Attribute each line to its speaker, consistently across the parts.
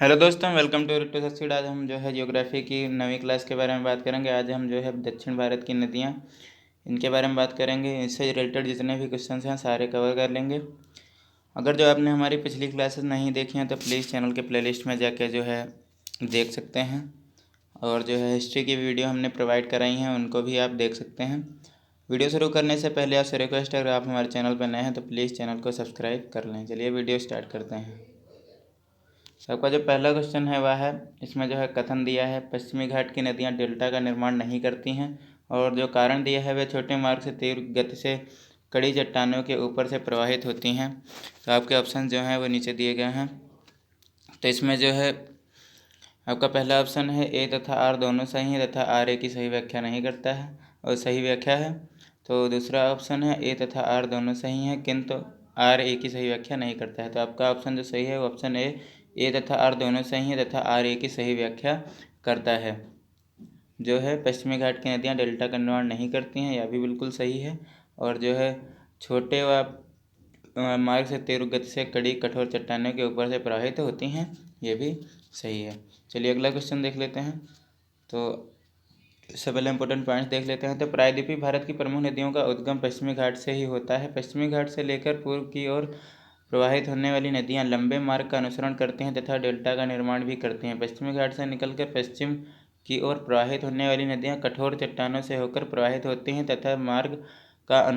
Speaker 1: Hello दोस्तों, welcome to succeed. आज हम जो है ज्योग्राफी की नवीं क्लास के बारे में बात करेंगे। आज हम जो है दक्षिण भारत की नदियाँ, इनके बारे में बात करेंगे। इससे रिलेटेड जितने भी क्वेश्चंस हैं सारे कवर कर लेंगे। अगर जो आपने हमारी पिछली क्लासेस नहीं देखी हैं तो प्लीज़ चैनल के प्लेलिस्ट में जाके जो है देख सकते हैं, और जो है हिस्ट्री की वीडियो हमने प्रोवाइड कराई हैं उनको भी आप देख सकते हैं। वीडियो शुरू करने से पहले आपसे रिक्वेस्ट है, अगर आप हमारे चैनल पर नए हैं तो प्लीज़ चैनल को सब्सक्राइब कर लें। चलिए वीडियो स्टार्ट करते हैं। आपका जो पहला क्वेश्चन है वह है, इसमें जो है कथन दिया है पश्चिमी घाट की नदियां डेल्टा का निर्माण नहीं करती हैं, और जो कारण दिया है वह छोटे मार्ग से तीव्र गति से कड़ी चट्टानों के ऊपर से प्रवाहित होती हैं। तो आपके ऑप्शन जो हैं वो नीचे दिए गए हैं। तो इसमें जो है आपका पहला ऑप्शन है ए तथा आर दोनों सही है तथा आर ए की सही व्याख्या नहीं करता है और सही व्याख्या है। तो दूसरा ऑप्शन है ए तथा आर दोनों सही हैं किंतु आर ए की सही व्याख्या नहीं करता है। तो आपका ऑप्शन जो सही है वो ऑप्शन ए तथा आर दोनों सही हैं तथा आर ए की सही व्याख्या करता है। जो है पश्चिमी घाट की नदियाँ डेल्टा का निर्माण नहीं करती हैं, यह भी बिल्कुल सही है। और जो है छोटे व मार्ग से तीव्र गति से कड़ी कठोर चट्टानों के ऊपर से प्रवाहित होती हैं, ये भी सही है। चलिए अगला क्वेश्चन देख लेते हैं। तो इससे पहले इंपॉर्टेंट पॉइंट्स देख लेते हैं। तो प्रायद्वीपीय भारत की प्रमुख नदियों का उद्गम पश्चिमी घाट से ही होता है। पश्चिमी घाट से लेकर पूर्व की ओर प्रवाहित होने वाली नदियां लंबे मार्ग का अनुसरण करती हैं तथा डेल्टा का निर्माण भी करती हैं। पश्चिमी घाट से निकलकर पश्चिम की ओर प्रवाहित होने वाली नदियां कठोर चट्टानों से होकर प्रवाहित होती हैं तथा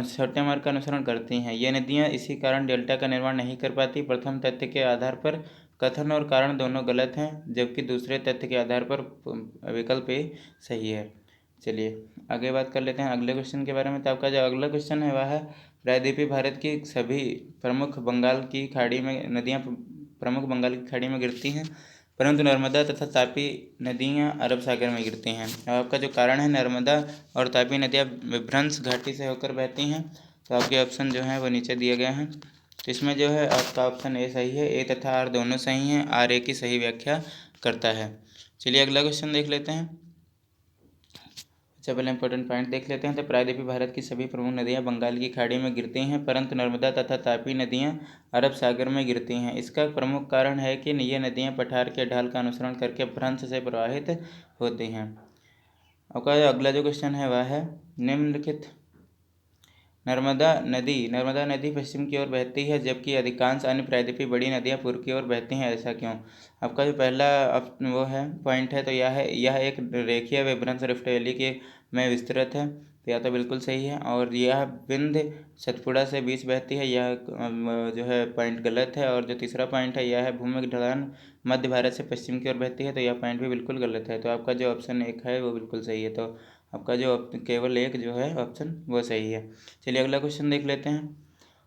Speaker 1: छोटे मार्ग का अनुसरण करती हैं। ये नदियां इसी कारण डेल्टा का निर्माण नहीं कर पाती। प्रथम तथ्य के आधार पर कथन और कारण दोनों गलत हैं, जबकि दूसरे तथ्य के आधार पर विकल्प ए सही है। चलिए आगे बात कर लेते हैं अगले क्वेश्चन के बारे में। तो आपका जो अगला क्वेश्चन है वह है, प्रायद्वीपीय भारत की सभी प्रमुख बंगाल की खाड़ी में नदियाँ प्रमुख बंगाल की खाड़ी में गिरती हैं, परंतु नर्मदा तथा तापी नदियाँ अरब सागर में गिरती हैं। और आपका जो कारण है, नर्मदा और तापी नदियाँ विभ्रंश घाटी से होकर बहती हैं। तो आपके ऑप्शन जो हैं वो नीचे दिए गए हैं। तो इसमें जो है आपका ऑप्शन ए सही है, ए तथा आर दोनों सही हैं, आर ए की सही व्याख्या करता है। चलिए अगला क्वेश्चन देख लेते हैं। सबसे पहले इंपॉर्टेंट पॉइंट देख लेते हैं। तो प्रायद्वीपीय भारत की सभी प्रमुख नदियां बंगाल की खाड़ी में गिरती हैं, परंतु नर्मदा तथा तापी नदियां अरब सागर में गिरती हैं। इसका प्रमुख कारण है कि ये नदियां पठार के ढाल का अनुसरण करके भ्रंश से प्रवाहित होती हैं। आपका अगला जो क्वेश्चन है वह है, निम्नलिखित नर्मदा नदी पश्चिम की ओर बहती है जबकि अधिकांश अन्य प्रायद्वीपीय बड़ी नदियां पूर्व की ओर बहती हैं, ऐसा क्यों? आपका जो पहला वो है पॉइंट है, तो यह एक रेखीय विभ्रंश रिफ्ट वैली के में विस्तृत है, तो यह तो बिल्कुल सही है। और यह विंध्य सतपुड़ा से बीच बहती है, यह जो है पॉइंट गलत है। और जो तीसरा पॉइंट है, यह है भूमि ढलान मध्य भारत से पश्चिम की ओर बहती है, तो यह पॉइंट भी बिल्कुल गलत है। तो आपका जो ऑप्शन एक है वो बिल्कुल सही है। तो आपका जो केवल एक जो है ऑप्शन वो सही है। चलिए अगला क्वेश्चन देख लेते हैं।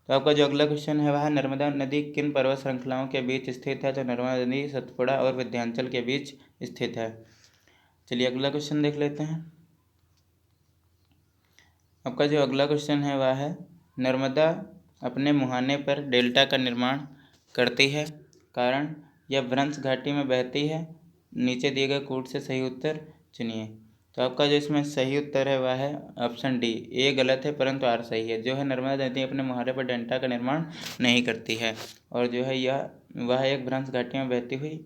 Speaker 1: तो आपका जो अगला क्वेश्चन है वह, नर्मदा नदी किन पर्वत श्रृंखलाओं के बीच स्थित है? तो नर्मदा नदी सतपुड़ा और विंध्याचल के बीच स्थित है। चलिए अगला क्वेश्चन देख लेते हैं। आपका जो अगला क्वेश्चन है वह है, नर्मदा अपने मुहाने पर डेल्टा का निर्माण करती है, कारण यह भ्रंश घाटी में बहती है। नीचे दिए गए कूट से सही उत्तर चुनिए। तो आपका जो इसमें सही उत्तर है वह है ऑप्शन डी, ए गलत है परंतु आर सही है। जो है नर्मदा नदी अपने मुहाने पर डेल्टा का निर्माण नहीं करती है, और जो है वह एक भ्रंश घाटी में बहती हुई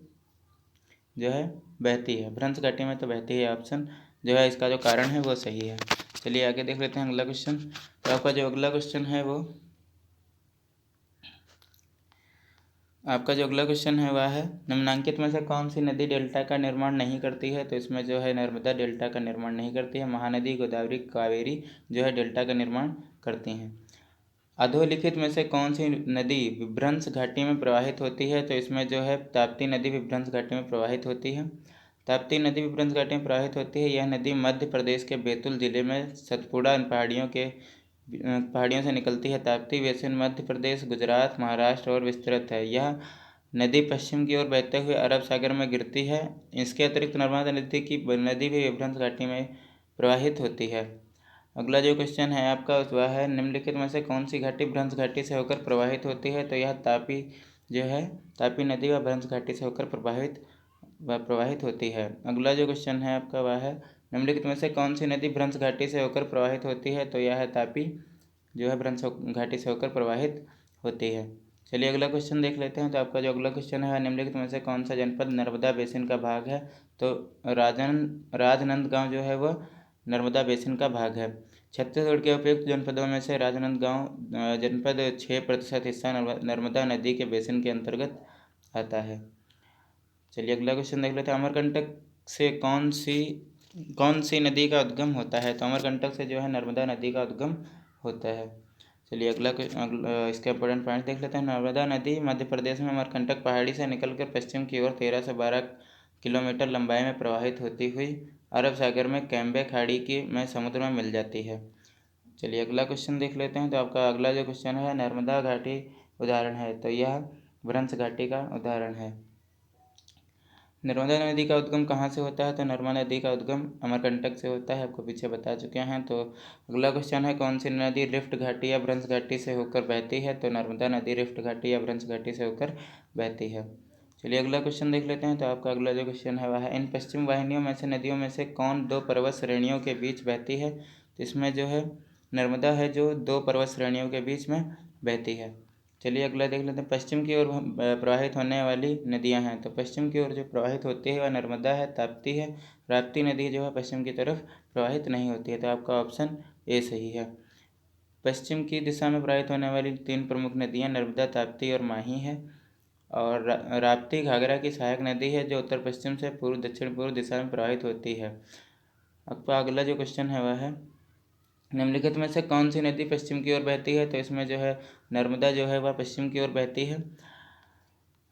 Speaker 1: जो है बहती है, भ्रंश घाटी में तो बहती है। ऑप्शन जो है इसका जो कारण है वो सही है। चलिए आगे देख लेते हैं अगला क्वेश्चन। तो आपका जो अगला क्वेश्चन है वो, आपका जो अगला क्वेश्चन है वह है, निम्नलिखित में से कौन सी नदी डेल्टा का निर्माण नहीं करती है? तो इसमें जो है नर्मदा डेल्टा का निर्माण नहीं करती है। महानदी, गोदावरी, कावेरी जो है डेल्टा का निर्माण करती हैं। अधोलिखित में से कौन सी नदी विभ्रंश घाटी में प्रवाहित होती है? तो इसमें जो है ताप्ती नदी विभ्रंश घाटी में प्रवाहित होती है। ताप्ती नदी विभ्रंश घाटी में प्रवाहित होती है। यह नदी मध्य प्रदेश के बैतूल जिले में सतपुड़ा पहाड़ियों से निकलती है। ताप्ती बेसिन मध्य प्रदेश, गुजरात, महाराष्ट्र और विस्तृत है। यह नदी पश्चिम की ओर बहते हुए अरब सागर में गिरती है। इसके अतिरिक्त नर्मदा नदी भी विभ्रंश घाटी में प्रवाहित होती है। अगला जो क्वेश्चन है आपका वह है, निम्नलिखित में से कौन सी घाटी भ्रंश घाटी से होकर प्रवाहित होती है? तो यह तापी नदी व भ्रंश घाटी से होकर प्रवाहित होती है। अगला जो क्वेश्चन है आपका वह है, निम्नलिखित में से कौन सी नदी भ्रंश घाटी से होकर प्रवाहित होती है? तो यह है तापी जो है भ्रंश घाटी से होकर प्रवाहित होती है। चलिए अगला क्वेश्चन देख लेते हैं। तो आपका जो अगला क्वेश्चन है, निम्नलिखित में से कौन सा जनपद नर्मदा बेसिन का भाग है? तो राजनांदगांव जो है वह नर्मदा बेसिन का भाग है। छत्तीसगढ़ के उपयुक्त जनपदों में से राजनांदगांव जनपद 6% हिस्सा नर्मदा नदी के बेसिन के अंतर्गत आता है। चलिए अगला क्वेश्चन देख लेते हैं। अमरकंटक से कौन सी नदी का उद्गम होता है? तो अमरकंटक से जो है नर्मदा नदी का उद्गम होता है। चलिए अगला इसका इंपॉर्टेंट पॉइंट देख लेते हैं। नर्मदा नदी मध्य प्रदेश में अमरकंटक पहाड़ी से निकलकर पश्चिम की ओर 13 से 12 किलोमीटर लंबाई में प्रवाहित होती हुई अरब सागर में कैम्बे खाड़ी में समुद्र में मिल जाती है। चलिए अगला क्वेश्चन देख लेते हैं। तो आपका अगला जो क्वेश्चन है, नर्मदा घाटी उदाहरण है? तो यह भ्रंश घाटी का उदाहरण है। नर्मदा नदी का उद्गम कहाँ से होता है? तो नर्मदा नदी का उद्गम अमरकंटक से होता है, आपको पीछे बता चुके हैं। तो अगला क्वेश्चन है, कौन सी नदी रिफ्ट घाटी या भ्रंश घाटी से होकर बहती है? तो नर्मदा नदी रिफ्ट घाटी या भ्रंश घाटी से होकर बहती है। चलिए अगला क्वेश्चन देख लेते हैं। तो आपका अगला जो क्वेश्चन है वह है, इन पश्चिम वाहिनियों में से नदियों में से कौन 2 पर्वत श्रेणियों के बीच बहती है? तो इसमें जो है नर्मदा है जो 2 पर्वत श्रेणियों के बीच में बहती है। चलिए अगला देख लेते हैं। पश्चिम की ओर प्रवाहित होने वाली नदियां हैं। तो पश्चिम की ओर जो प्रवाहित होती है वह नर्मदा है, ताप्ती है। राप्ती नदी जो है पश्चिम की तरफ प्रवाहित नहीं होती है। तो आपका ऑप्शन ए सही है। पश्चिम की दिशा में प्रवाहित होने वाली 3 प्रमुख नदियां नर्मदा, ताप्ती और माही है। और राप्ती घाघरा की सहायक नदी है जो उत्तर पश्चिम से पूर्व दक्षिण पूर्व दिशा में प्रवाहित होती है। आपका अगला जो क्वेश्चन है वह है, निम्नलिखित में से कौन सी नदी पश्चिम की ओर बहती है? तो इसमें जो है नर्मदा जो है वह पश्चिम की ओर बहती है।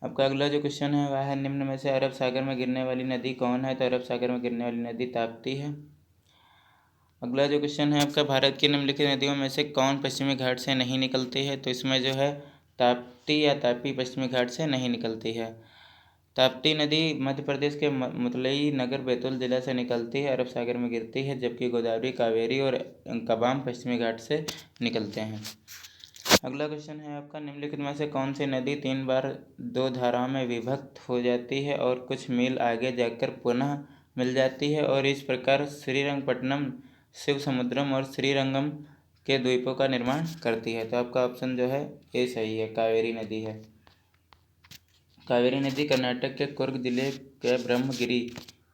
Speaker 1: आपका अगला जो क्वेश्चन है वह है, निम्न में से अरब सागर में गिरने वाली नदी कौन है? तो अरब सागर में गिरने वाली नदी ताप्ती है। अगला जो क्वेश्चन है आपका, भारत की निम्नलिखित नदियों में से कौन पश्चिमी घाट से नहीं निकलती है? तो इसमें जो है ताप्ती या तापी पश्चिमी घाट से नहीं निकलती है। ताप्ती नदी मध्य प्रदेश के मुतलई नगर बैतूल जिला से निकलती है, अरब सागर में गिरती है, जबकि गोदावरी, कावेरी और कबाम पश्चिमी घाट से निकलते हैं। अगला क्वेश्चन है आपका, निम्नलिखित में से कौन सी नदी 3 बार 2 धाराओं में विभक्त हो जाती है और कुछ मील आगे जाकर पुनः मिल जाती है और इस प्रकार श्रीरंगपट्टनम, शिव समुद्रम और श्रीरंगम के द्वीपों का निर्माण करती है? तो आपका ऑप्शन जो है ए सही है, कावेरी नदी है। कावेरी नदी कर्नाटक के कुर्ग जिले के ब्रह्मगिरी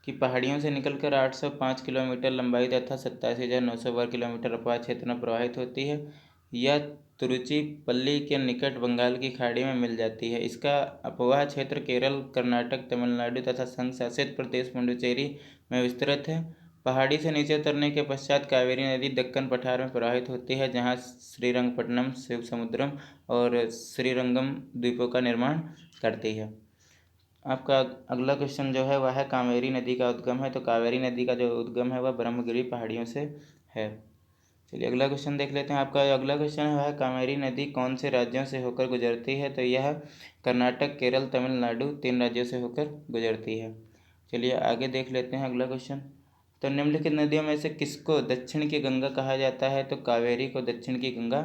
Speaker 1: की पहाड़ियों से निकलकर 805 किलोमीटर लंबाई तथा 87,900 वर्ग किलोमीटर अपार क्षेत्र में प्रवाहित होती है। यह तिरुचिपल्ली के निकट बंगाल की खाड़ी में मिल जाती है। इसका अपवाह क्षेत्र केरल, कर्नाटक, तमिलनाडु तथा संघ शासित प्रदेश पुडुचेरी में विस्तृत है। पहाड़ी से नीचे उतरने के पश्चात कावेरी नदी दक्कन पठार में प्रवाहित होती है, जहाँ श्रीरंगपट्टनम, शिवसमुद्रम और श्रीरंगम द्वीपों का निर्माण करती है। आपका अगला क्वेश्चन जो है वह है, कावेरी नदी का उद्गम है? तो कावेरी नदी का जो उद्गम है वह ब्रह्मगिरी पहाड़ियों से है। चलिए अगला क्वेश्चन देख लेते हैं। आपका अगला क्वेश्चन है वह, कावेरी नदी कौन से राज्यों से होकर गुजरती है? तो यह कर्नाटक, केरल, तमिलनाडु 3 राज्यों से होकर गुजरती है। चलिए आगे देख लेते हैं अगला क्वेश्चन। तो निम्नलिखित नदियों में से किसको दक्षिण की गंगा कहा जाता है? तो कावेरी को दक्षिण की गंगा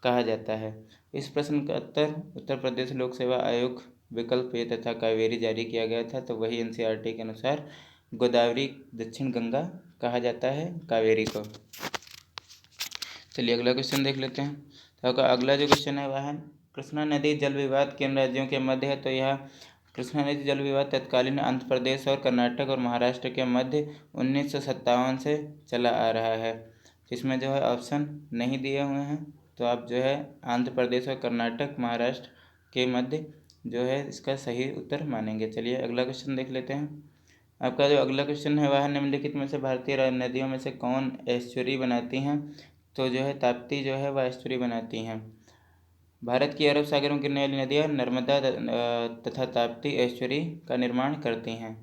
Speaker 1: कहा जाता है। इस प्रश्न का उत्तर उत्तर प्रदेश लोक सेवा आयोग विकल्प ए तथा कावेरी जारी किया गया था। तो वही एनसीईआरटी के अनुसार गोदावरी दक्षिण गंगा कहा जाता है कावेरी को। चलिए अगला क्वेश्चन देख लेते हैं। तो आपका अगला जो क्वेश्चन है वह है, कृष्णा नदी जल विवाद किन राज्यों के मध्य है? तो यह कृष्णा नदी जल विवाद तत्कालीन आंध्र प्रदेश और कर्नाटक और महाराष्ट्र के मध्य 1957 से चला आ रहा है। इसमें जो है ऑप्शन नहीं दिए हुए हैं, तो आप जो है आंध्र प्रदेश और कर्नाटक, महाराष्ट्र के मध्य जो है इसका सही उत्तर मानेंगे। चलिए अगला क्वेश्चन देख लेते हैं। आपका जो अगला क्वेश्चन है वह, निम्नलिखित में से भारतीय नदियों में से कौन एस्चुरी बनाती हैं? तो जो है ताप्ती जो है वह एस्चुरी बनाती हैं। भारत की अरब सागर में गिरने वाली नदियाँ नर्मदा तथा ताप्ती एस्चुरी का निर्माण करती हैं।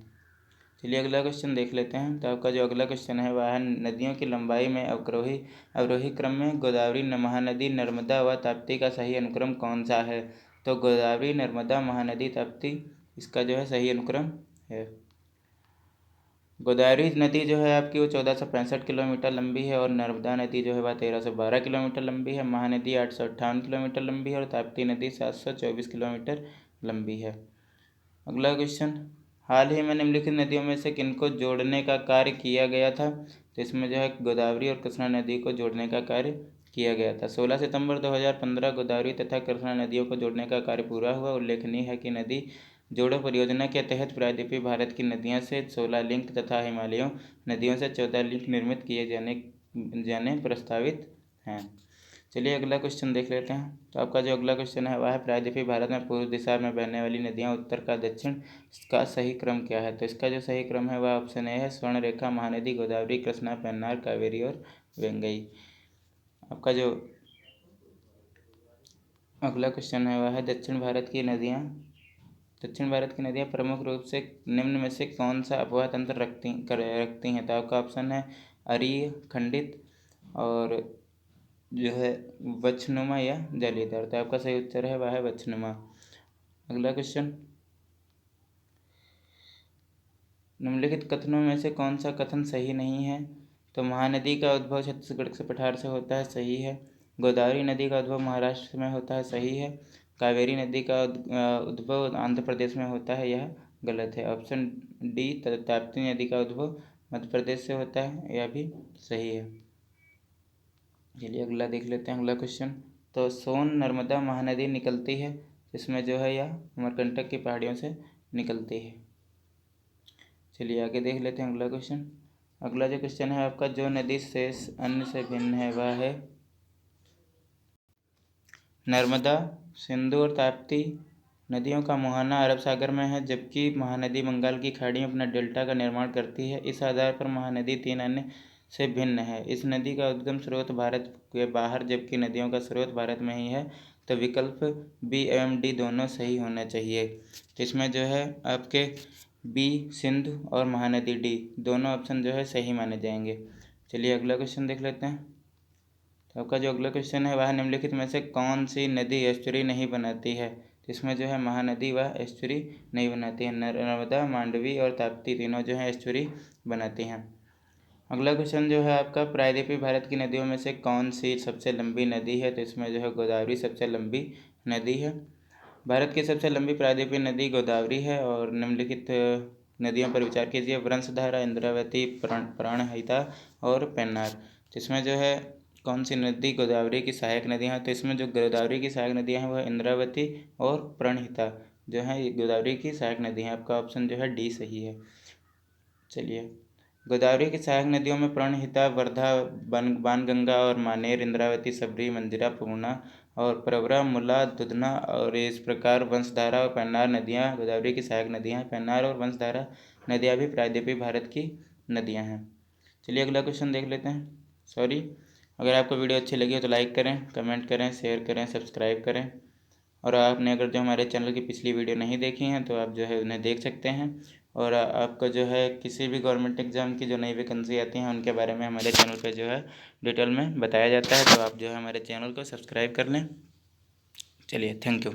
Speaker 1: चलिए अगला क्वेश्चन देख लेते हैं। तो आपका जो अगला क्वेश्चन है वह है, नदियों की लंबाई में अवरोही क्रम में गोदावरी, महानदी, नर्मदा व ताप्ती का सही अनुक्रम कौन सा है? तो गोदावरी, नर्मदा, महानदी, ताप्ती इसका जो है सही अनुक्रम है। गोदावरी नदी जो है आपकी वो 1465 किलोमीटर लंबी है और नर्मदा नदी जो है वह 1312 किलोमीटर लंबी है। महानदी 858 किलोमीटर लंबी है और ताप्ती नदी 724 किलोमीटर लंबी है। अगला क्वेश्चन, हाल ही में निम्नलिखित नदियों में से किनको जोड़ने का कार्य किया गया था? तो इसमें जो है गोदावरी और कृष्णा नदी को जोड़ने का कार्य किया गया था। 16 सितंबर 2015 गोदावरी तथा कृष्णा नदियों को जोड़ने का कार्य पूरा हुआ। उल्लेखनीय है कि नदी जोड़ो परियोजना के तहत प्रायद्वीपीय भारत की नदियों से 16 लिंक तथा हिमालयी नदियों से 14 लिंक निर्मित किए जाने प्रस्तावित हैं। चलिए अगला क्वेश्चन देख लेते हैं। तो आपका जो अगला क्वेश्चन है वह है प्रायद्वीपीय भारत में पूर्व दिशा में बहने वाली नदियां उत्तर का दक्षिण का सही क्रम क्या है। तो इसका जो सही क्रम है वह ऑप्शन ए है स्वर्णरेखा, महानदी, गोदावरी, कृष्णा, पेन्नार, कावेरी और वेंगई। आपका जो अगला क्वेश्चन है वह है दक्षिण भारत की नदियां प्रमुख रूप से निम्न में से कौन सा अपवाह तंत्र रखती हैं। तो आपका ऑप्शन है अरीय, खंडित और जो है वक्षनुमा या जालीदार। तो आपका सही उत्तर है वह है वक्षनुमा। अगला क्वेश्चन, निम्नलिखित कथनों में से कौन सा कथन सही नहीं है। तो महानदी का उद्भव छत्तीसगढ़ से पठार से होता है, सही है। गोदावरी नदी का उद्भव महाराष्ट्र में होता है, सही है। कावेरी नदी का उद्भव आंध्र प्रदेश में होता है, यह गलत है। ऑप्शन डी ताप्ती नदी का उद्भव मध्य प्रदेश से होता है, यह भी सही है। चलिए अगला देख लेते हैं अगला क्वेश्चन। तो सोन नर्मदा महानदी निकलती है, इसमें जो है यह अमरकंटक की पहाड़ियों से निकलती है। चलिए आगे देख लेते हैं अगला क्वेश्चन। अगला जो क्वेश्चन है आपका, जो नदी शेष अन्य से भिन्न है वह है नर्मदा। सिंधु और ताप्ती नदियों का मुहाना अरब सागर में है, जबकि महानदी बंगाल की खाड़ी में अपना डेल्टा का निर्माण करती है। इस आधार पर महानदी 3 अन्य से भिन्न है। इस नदी का उद्गम स्रोत भारत के बाहर, जबकि नदियों का स्रोत भारत में ही है। तो विकल्प बी एवं डी दोनों सही होना चाहिए। तो इसमें जो है आपके बी सिंधु और महानदी डी दोनों ऑप्शन जो है सही माने जाएंगे। चलिए अगला क्वेश्चन देख लेते हैं। तो आपका जो अगला क्वेश्चन है वह निम्नलिखित में से कौन सी नदी एस्चुरी नहीं बनाती है। तो इसमें जो है महानदी वह एस्चुरी नहीं बनाती है। नर्मदा, मांडवी और ताप्ती तीनों जो है एस्चुरी बनाती हैं। अगला क्वेश्चन जो है आपका, प्रायद्वीपीय भारत की नदियों में से कौन सी सबसे लंबी नदी है। तो इसमें जो है गोदावरी सबसे लंबी नदी है। भारत की सबसे लंबी प्रायद्वीपीय नदी गोदावरी है। और निम्नलिखित नदियों पर विचार कीजिए, वंशधारा, इंद्रावती, प्राणहिता और पेन्नार। तो इसमें जो है कौन सी नदी गोदावरी की सहायक नदियाँ हैं। तो इसमें जो गोदावरी की सहायक नदियाँ हैं वह इंद्रावती और प्रणहिता जो है गोदावरी की सहायक नदी हैं। आपका ऑप्शन जो है डी सही है। चलिए, गोदावरी की सहायक नदियों में प्रणहिता, वर्धा, बाणगंगा और मानेर, इंद्रावती, सबरी, मंजिरा, पूर्णा और प्रवरा, मुला, दुधना और इस प्रकार वंशधारा और पेन्नार नदियाँ गोदावरी की सहायक नदियाँ हैं। पेन्नार और वंशधारा नदियाँ भी प्रायद्वीपीय भारत की नदियाँ हैं। चलिए अगला क्वेश्चन देख लेते हैं। अगर आपको वीडियो अच्छी लगी हो तो लाइक करें, कमेंट करें, शेयर करें, सब्सक्राइब करें। और आपने अगर जो हमारे चैनल की पिछली वीडियो नहीं देखी हैं तो आप जो है उन्हें देख सकते हैं। और आपका जो है किसी भी गवर्नमेंट एग्ज़ाम की जो नई वैकेंसी आती हैं उनके बारे में हमारे चैनल पे जो है डिटेल में बताया जाता है। तो आप जो है हमारे चैनल को सब्सक्राइब कर लें। चलिए, थैंक यू।